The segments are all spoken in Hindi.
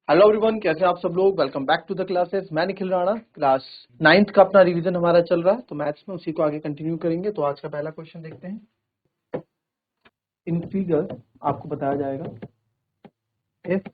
हेलो एवरीवन, कैसे हैं आप सब लोग। Welcome back to the classes. मैं निखिल राणा। क्लास 9th का अपना रिवीजन हमारा चल रहा है, तो मैथ्स में उसी को आगे कंटिन्यू करेंगे। तो आज का पहला क्वेश्चन देखते हैं। इन फिगर आपको बताया जाएगा if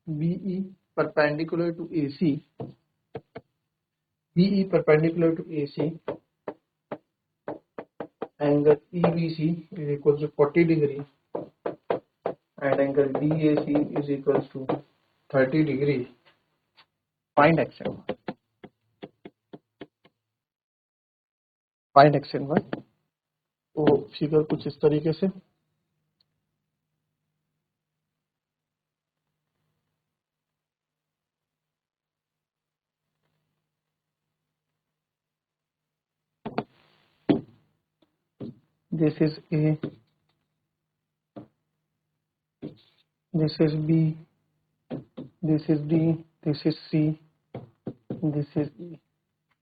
BE perpendicular to AC, BE perpendicular to AC angle EBC is equal to 40 degree and angle DAC is equal to 30 degree. Find X and Y. Find X and Y. तो फिगर कुछ इस तरीके से। This is A, this is B, this is D, this is C, this is E।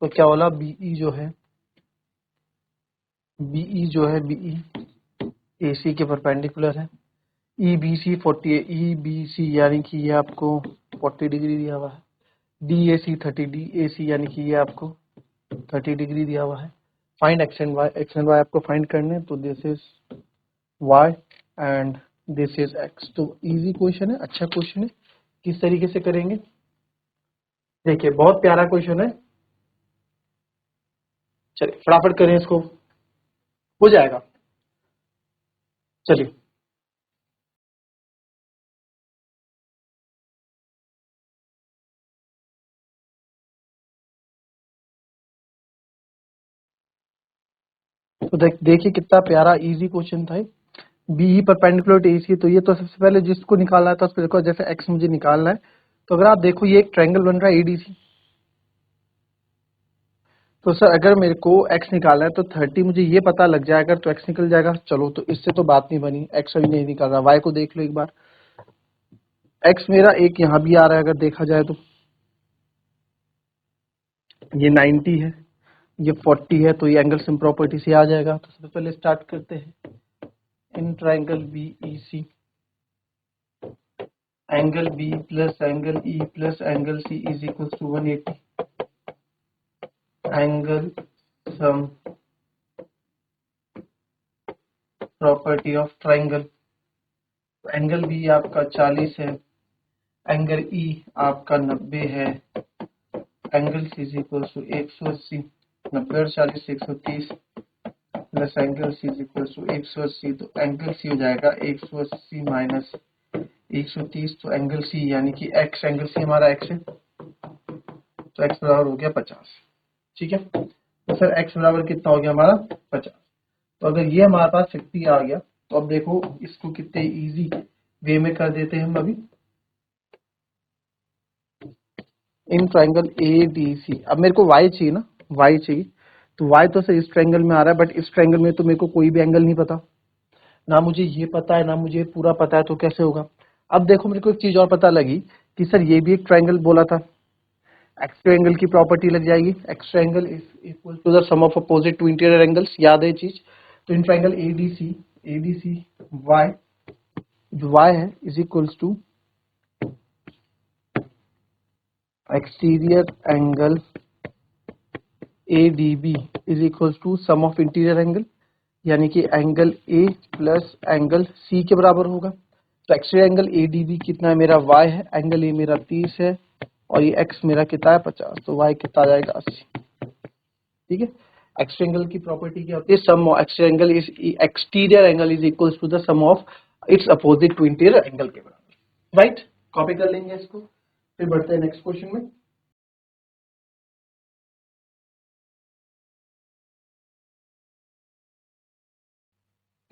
तो क्या बोला, BE जो है, BE जो है, BE AC के परपेंडिकुलर है। EBC 40 है, EBC यानी कि ये आपको 40 डिग्री दिया हुआ है। DAC 30, DAC यानी कि ये आपको 30 डिग्री दिया हुआ है। Find X and Y. X and Y आपको फाइंड करने हैं, तो this is Y and this is X. तो इजी क्वेश्चन है, अच्छा क्वेश्चन है। किस तरीके से करेंगे देखिए, बहुत प्यारा क्वेश्चन है। चलिए फटाफट करें इसको, हो जाएगा। चलिए तो देखिए कितना प्यारा इजी क्वेश्चन था। बीई परपेंडिकुलर टू एसी, तो ये तो सबसे पहले जिसको निकालना है तो उस पर देखो, जैसे एक्स मुझे निकालना है, तो अगर आप देखो ये एक ट्रायंगल बन रहा है एडीसी। तो सर अगर मेरे को एक्स निकालना है तो 30 मुझे ये पता लग जाएगा, तो एक्स निकल जाएगा। चलो तो इससे तो बात नहीं बनी, एक्स अभी नहीं निकल रहा। वाई को देख लो एक बार। एक्स मेरा एक यहाँ भी आ रहा है, अगर देखा जाए तो ये 90 है, ये 40 है, तो ये एंगल सिम प्रॉपर्टी से आ जाएगा। तो सबसे पहले स्टार्ट करते हैं। In triangle BEC angle B plus angle E plus angle C is equal to 180। Angle sum property of triangle. Angle B आपका 40 है, एंगल ई आपका 90 है, angle C is equal to 180। 90 और 40 130 plus angle C is equal to 180, तो एंगल सी हो जाएगा 180 माइनस 130, तो एंगल सी यानी कि एक्स, एंगल सी हमारा एक्स है, तो एक्स बराबर हो गया 50। ठीक है, तो सर एक्स बराबर कितना हो गया हमारा 50। तो अगर ये हमारे पास 50 आ गया, तो अब देखो इसको कितने इजी वे में कर देते हैं हम अभी। इन ट्रायंगल ए डी सी, अब मेरे को वाई चाहिए ना, वाई चाहिए। तो वाई तो सर इस ट्रायंगल में आ रहा है, बट इस ट्रायंगल में तो मेरे को कोई भी एंगल नहीं पता, ना मुझे ये पता है ना मुझे पूरा पता है, तो कैसे होगा। अब देखो मेरे को एक चीज और पता लगी कि सर ये भी एक ट्रायंगल बोला था, एक्स ट्रायंगल की प्रॉपर्टी लग जाएगी। Ex triangle is equal to the sum of opposite to interior angles, याद है चीज। तो इन ट्रायंगल एडीसी वाई, जो वाई है is equals to exterior angle ADB is equals to sum of interior angle, यानी कि angle A plus angle C के बराबर होगा। तो एक्सटीरियर एंगल ADB कितना है मेरा, y है, एंगल A मेरा 30 है, और ये x मेरा कितना है 50, तो y कितना आ जाएगा 80। ठीक है, एक्सटीरियर एंगल की प्रॉपर्टी क्या होती है, sum exterior angle is exterior angle is equals to the sum of its opposite to interior angle के बराबर। राइट, कॉपी कर लेंगे इसको, फिर बढ़ते हैं नेक्स्ट क्वेश्चन में।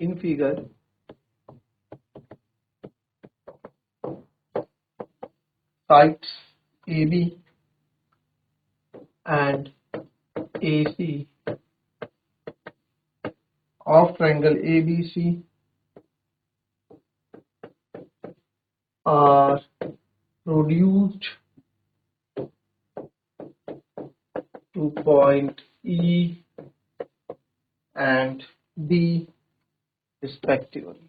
In figure sides AB and AC of triangle ABC are reduced to point E and D respectively.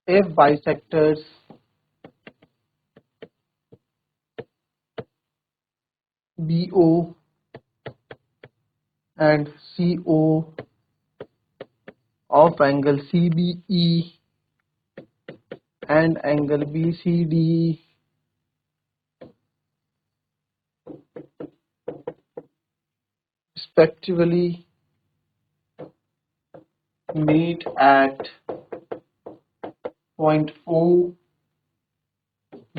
if bisectors BO and CO of angle CBE and angle BCD respectively meet at point O,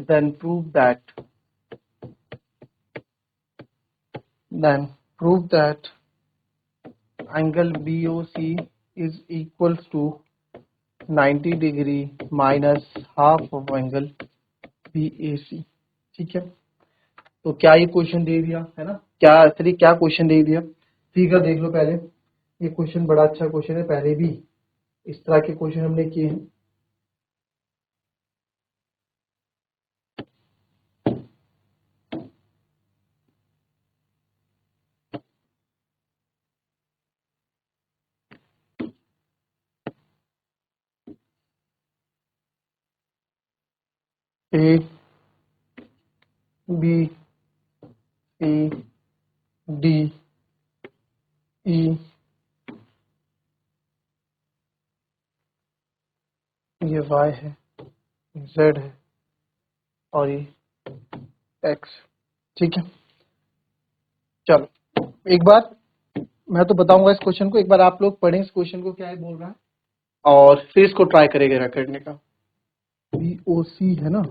then prove that angle BOC is equals to 90 degree minus half of angle BAC। ठीक है, तो क्या ये क्वेश्चन दे दिया है ना, क्या क्वेश्चन दे दिया। फिगर देख लो पहले, ये क्वेश्चन बड़ा अच्छा क्वेश्चन है, पहले भी इस तरह के क्वेश्चन हमने किए हैं। ए बी सी डी ई, ये y है, z है और ये x। ठीक है, चलो एक बार मैं तो बताऊंगा इस क्वेश्चन को, एक बार आप लोग पढ़ें इस क्वेश्चन को क्या है बोल रहा है, और फिर इसको ट्राई करेगा करने का। बी ओ सी है ना,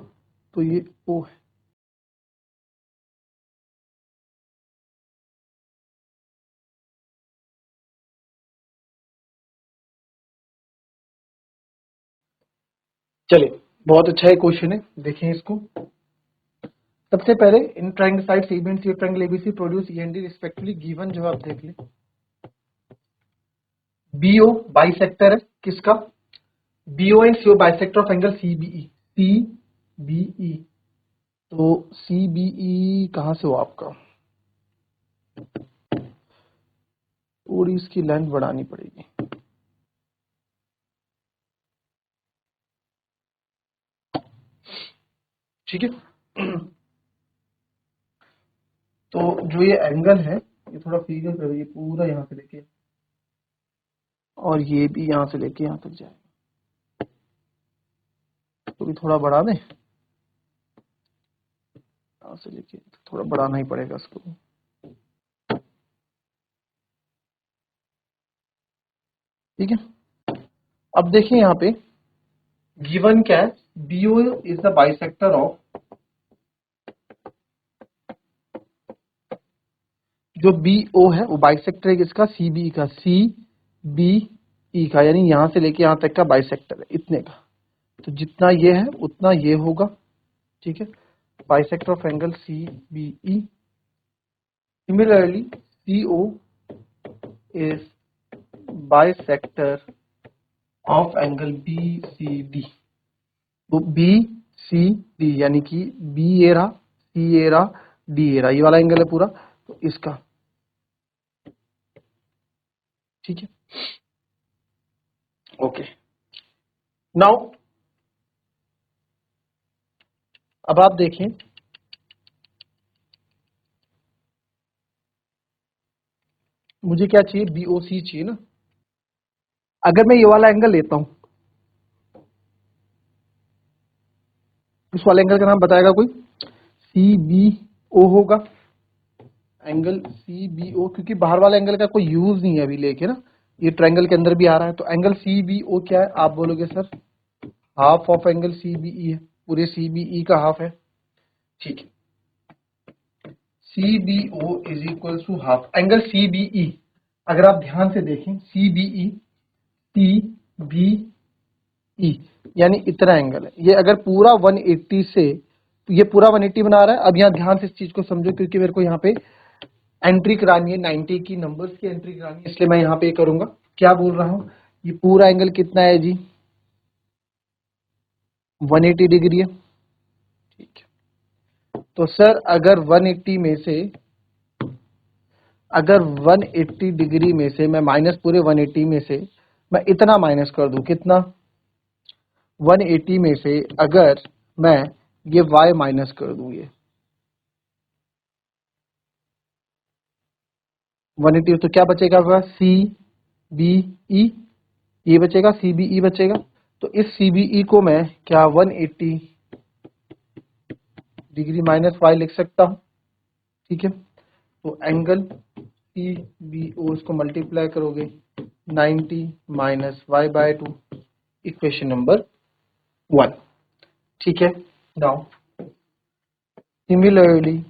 तो ये ओ है। चलिए, बहुत अच्छा है क्वेश्चन है, देखें इसको। सबसे पहले in triangle side segments of triangle ABC produce E and D respectively given, जो आप देख लें। बीओ बाइसेक्टर है किसका, BO and CO bisector of angle CBE. CBE, तो सीबीई कहां से हो आपका, थोड़ी इसकी लेंथ बढ़ानी पड़ेगी। ठीक है, तो जो ये एंगल है, ये थोड़ा फिगर करो, ये पूरा यहां से लेके और ये भी यहां से लेके यहां तक जाए, तो भी थोड़ा बढ़ा दें, यहां से लेके थोड़ा बढ़ाना ही पड़ेगा इसको। ठीक है, अब देखिए यहाँ पे गिवन क्या है, BO is the bisector of, जो बीओ है वो बाइसेक्टर है किसका, सीबीई का, सीबीई का, यानी यहां से लेके यहां तक का बाइसेक्टर है इतने का, तो जितना ये है उतना ये होगा। ठीक है, bisector of angle CBE. Similarly CO is bisector of angle BCD, तो बीसीडी यानी कि बी ए रहा, सी ए रहा, डी ए रहा, ये वाला एंगल है पूरा, तो इसका। ठीक है, ओके। नाउ अब आप देखें, मुझे क्या चाहिए, बीओसी चाहिए ना। अगर मैं ये वाला एंगल लेता हूं, इस वाले एंगल का नाम बताएगा कोई, सी बी ओ होगा, एंगल सी बी ओ, क्योंकि बाहर वाला एंगल का कोई यूज नहीं है अभी लेके ना, ये ट्रायंगल के अंदर भी आ रहा है, तो एंगल सी बी ओ क्या है, आप बोलोगे sir half of angle C B E है, पूरे सी बी ई का हाफ है। ठीक है, C B O is equal to half angle C B E. अगर आप ध्यान से देखें, सी बी ई, सी बी ई यानी इतना एंगल है, ये अगर पूरा 180 से, ये पूरा 180 बना रहा है। अब यहाँ ध्यान से इस चीज को समझो, क्योंकि मेरे को यहाँ पे एंट्री करानी है, 90 की नंबर्स की एंट्री करानी है, इसलिए मैं यहाँ पे करूंगा। क्या बोल रहा हूँ, ये पूरा एंगल कितना है जी, 180 डिग्री है। ठीक है, तो सर अगर 180 में से, अगर 180 डिग्री में से मैं माइनस, पूरे 180 में से मैं इतना माइनस कर दूं, कितना 180 में से अगर मैं ये y माइनस कर दूं, ये 180 तो क्या बचेगा आपका सी बी ई, ये बचेगा सी बी ई बचेगा। तो इस सी बी ई को मैं क्या 180 डिग्री माइनस वाई लिख सकता हूं, ठीक है। तो एंगल सी बी ओ इसको मल्टीप्लाई करोगे 90 minus Y by 2, equation number 1, ठीक है। नाउ सिमिलरली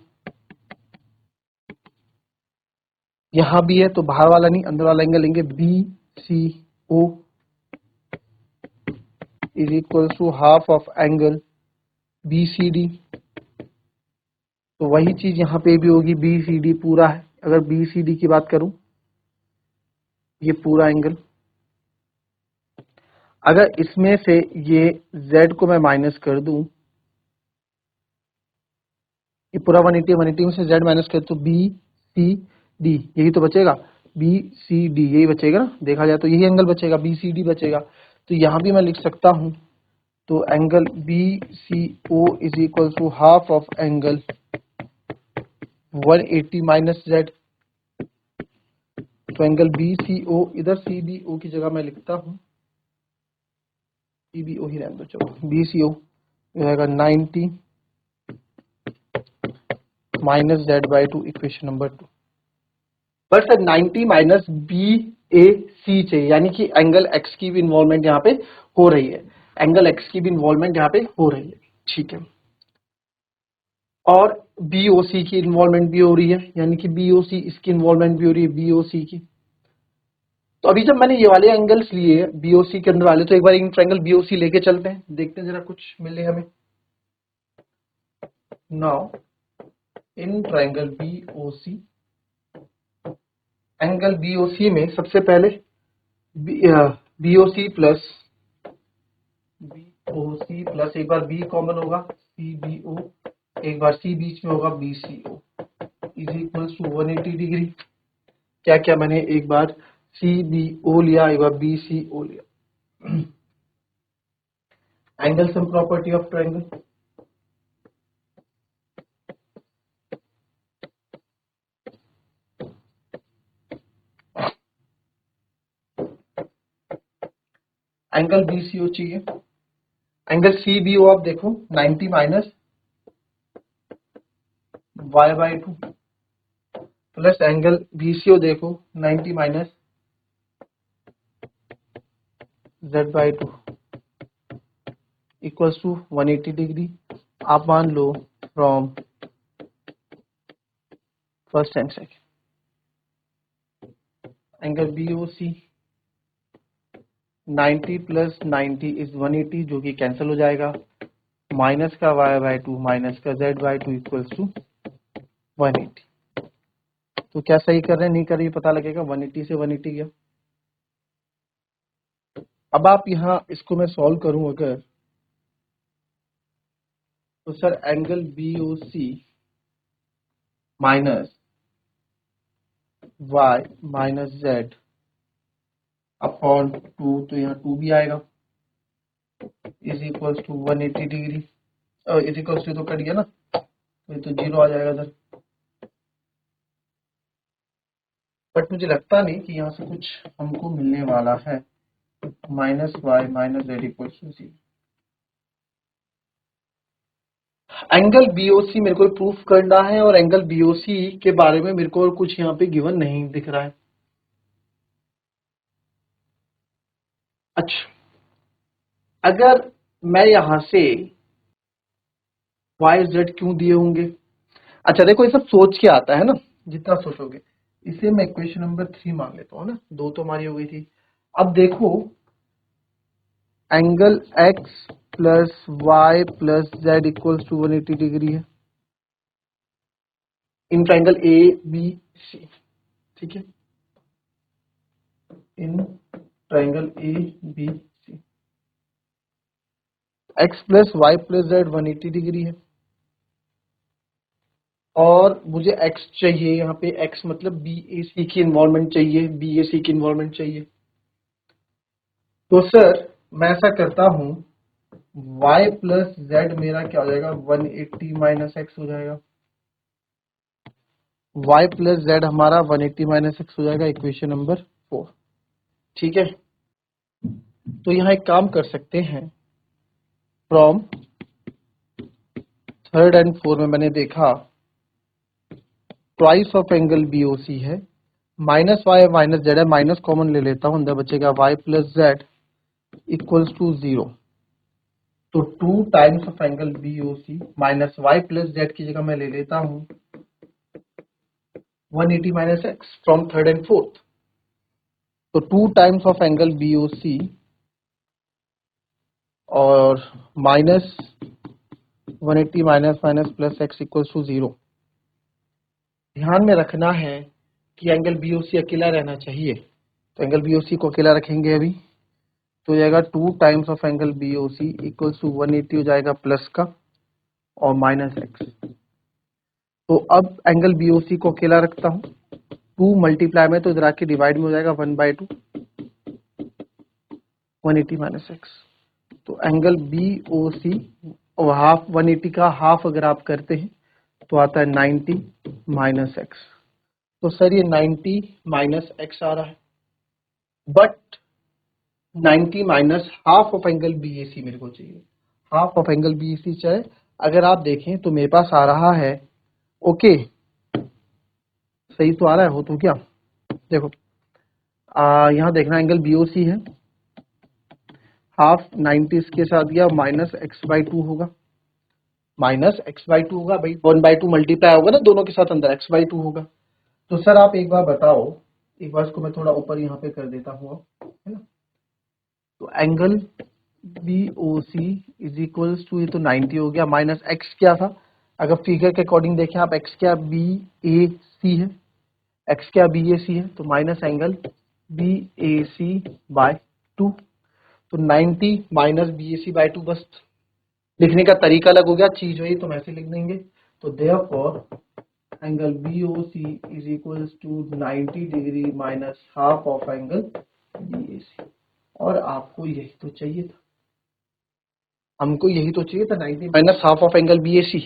यहां भी है, तो बाहर वाला नहीं अंदर वाला एंगल लेंगे, B C O is equal to half of angle B C D. तो वही चीज यहाँ पे भी होगी, बी सी डी पूरा है। अगर बी सी डी की बात करूं, ये पूरा एंगल, अगर इसमें से ये z को मैं माइनस कर दूं, ये पूरा 180 में से z माइनस कर तो बी सी डी यही तो बचेगा, बी सी डी यही बचेगा ना, देखा जाए तो यही एंगल बचेगा, बी सी डी बचेगा। तो यहां भी मैं लिख सकता हूं, तो angle B C O is equal to half of angle 180 minus Z. तो एंगल बी सी ओ, इधर सी बी ओ की जगह मैं लिखता हूं, सी बी ओ ही रहने दो, चलो बी सी ओ रहेगा 90 minus Z by 2, equation number 2। But sir 90 minus B A C चाहिए, यानी कि एंगल एक्स की भी इन्वॉल्वमेंट यहाँ पे हो रही है, एंगल एक्स की भी इन्वॉल्वमेंट यहाँ पे हो रही है, ठीक है। और बीओसी की इन्वॉल्वमेंट भी हो रही है, यानी कि बीओसी इसकी इन्वॉल्वमेंट भी हो रही है बीओसी की। तो अभी जब मैंने ये वाले एंगल्स लिए बीओसी के अंदर वाले, तो एक बार इन ट्रायंगल बीओसी लेके चलते हैं, देखते हैं जरा कुछ मिले हमें। Now in triangle BOC, angle BOC में सबसे पहले बीओसी प्लस एक बार बी कॉमन होगा, सी बी ओ, एक बार सी बीच में होगा, B C O is equal to 180 degree. क्या क्या मैंने एक बार सी बी ओ लिया, एक बार बी सी ओ लिया। Angle sum property of triangle, angle B C O चाहिए, एंगल सी बी ओ आप देखो 90 minus Y by 2 plus angle B C O देखो 90 minus Z by 2 equals to 180 degree. आप मान लो from first and second, angle B O C 90 plus 90 is 180, जो कि कैंसिल हो जाएगा, माइनस का वाई बाई 2 माइनस का जेड बाई 2 इक्वल्स टू 180। तो क्या सही कर रहे हैं नहीं कर रहे पता लगेगा, 180 से 180 गया। अब आप यहां इसको मैं सॉल्व करूं अगर, तो sir angle B O C minus Y minus Z upon 2, तो यहाँ 2 भी आएगा, is equals to 180 degree. Is equals to तो कट गया ना, तो ये तो 0 आ जाएगा इधर। बट मुझे लगता नहीं कि यहाँ से कुछ हमको मिलने वाला है, minus Y minus Z equals to 0। Angle BOC मेरे को प्रूफ करना है, और एंगल बीओसी के बारे में मेरे को और कुछ यहाँ पे गिवन नहीं दिख रहा है। अच्छा, अगर मैं यहां से वाई जेड क्यों दिए होंगे, अच्छा देखो ये सब सोच के आता है ना, जितना सोचोगे। इसे मैं इक्वेशन नंबर 3 मान लेता हूँ ना, 2 तो हमारी हो गई थी। अब देखो angle X plus Y plus Z equals to 180 degree है in triangle A B C, ठीक है, in triangle A B C. X plus Y plus Z 180 degree है, और मुझे एक्स चाहिए, यहाँ पे एक्स मतलब बी ए सी की इन्वॉल्वमेंट चाहिए, बी ए सी की इन्वॉल्वमेंट चाहिए। तो सर मैं ऐसा करता हूं, y प्लस जेड मेरा क्या हो जाएगा 180 माइनस एक्स हो जाएगा। y प्लस जेड हमारा 180 माइनस एक्स हो जाएगा, इक्वेशन नंबर 4। ठीक है, तो यहाँ एक काम कर सकते हैं, फ्रॉम थर्ड एंड फोर में मैंने देखा ट्वाइस ऑफ एंगल BOC है, माइनस वाई माइनस जेड है, माइनस कॉमन ले लेता हूं, अंदर बचेगा y plus Z equals to 0। तो 2 times of angle BOC minus Y plus Z की जगह मैं ले लेता हूं 180 minus X from third and fourth. तो 2 टाइम्स ऑफ एंगल BOC और minus 180 minus minus plus X equals to 0। ध्यान में रखना है कि एंगल BOC अकेला रहना चाहिए, तो एंगल BOC को अकेला रखेंगे अभी, तो जाएगा 2 times of angle BOC equals to 180 हो जाएगा प्लस का और माइनस एक्स। तो अब एंगल BOC को अकेला रखता हूं, 2 मल्टीप्लाई में तो इधर आके डिवाइड में हो जाएगा 1/2 180 माइनस एक्स। तो एंगल BOC और हाफ 180 का हाफ अगर आप करते हैं तो आता है 90 माइनस एक्स। तो सर ये 90 माइनस एक्स आ रहा है, but 90 minus half of angle BAC मेरे को चाहिए। हाफ ऑफ एंगल BAC चाहे अगर आप देखें तो मेरे पास आ रहा है, ओके सही तो आ रहा है, हो तो क्या देखो यहाँ देखना एंगल BOC है, हाफ 90 इसके साथ गया माइनस x/2 होगा, माइनस x/2 होगा भाई, 1/2 मल्टीप्लाई होगा ना दोनों के साथ, अंदर x/2 होगा। तो सर आप एक बार बताओ, एक बार इसको मैं थोड़ा ऊपर यहाँ पे कर देता हूँ अब, है ना। तो angle BOC is equals to, ये तो 90 हो गया, माइनस x क्या था, अगर फिगर के अकॉर्डिंग देखें आप, x क्या BAC है, x क्या BAC है, तो माइनस एंगल BAC/2। तो 90 माइनस BAC/2, बस लिखने का तरीका अलग हो गया, चीज वही तो ऐसे लिख देंगे। तो therefore angle BOC is equals to 90 degree minus half of angle BAC। और आपको यही तो चाहिए था, हमको यही तो चाहिए था, 90 minus half of angle BAC,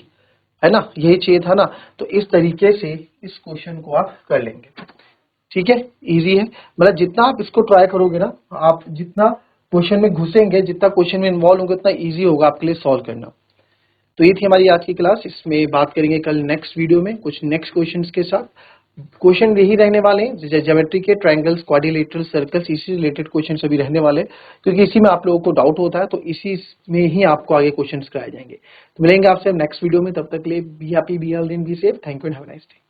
है ना, यही चाहिए था ना। तो इस तरीके से इस क्वेश्चन को आप कर लेंगे। ठीक है, इजी है, मतलब जितना आप इसको ट्राई करोगे ना, आप जितना क्वेश्चन में घुसेंगे, जितना क्वेश्चन में इन्वॉल्व होंगे, उतना इजी होगा आपके लिए सॉल्व करना। तो ये थी हमारी आज की क्लास, इसमें बात करेंगे कल नेक्स्ट वीडियो में कुछ नेक्स्ट क्वेश्चंस के साथ। क्वेश्चन यही रहने वाले हैं ज्योमेट्री के, ट्रायंगल्स, क्वाड्रिलेटरल, सर्कल्स, इसी रिलेटेड क्वेश्चन सभी रहने वाले हैं, क्योंकि इसी में आप लोगों को डाउट होता है, तो इसी में ही आपको आगे क्वेश्चन कराए जाएंगे। तो मिलेंगे आपसे नेक्स्ट वीडियो में, तब तक के लिए be happy, be healthy, be safe. Thank you and have a nice day.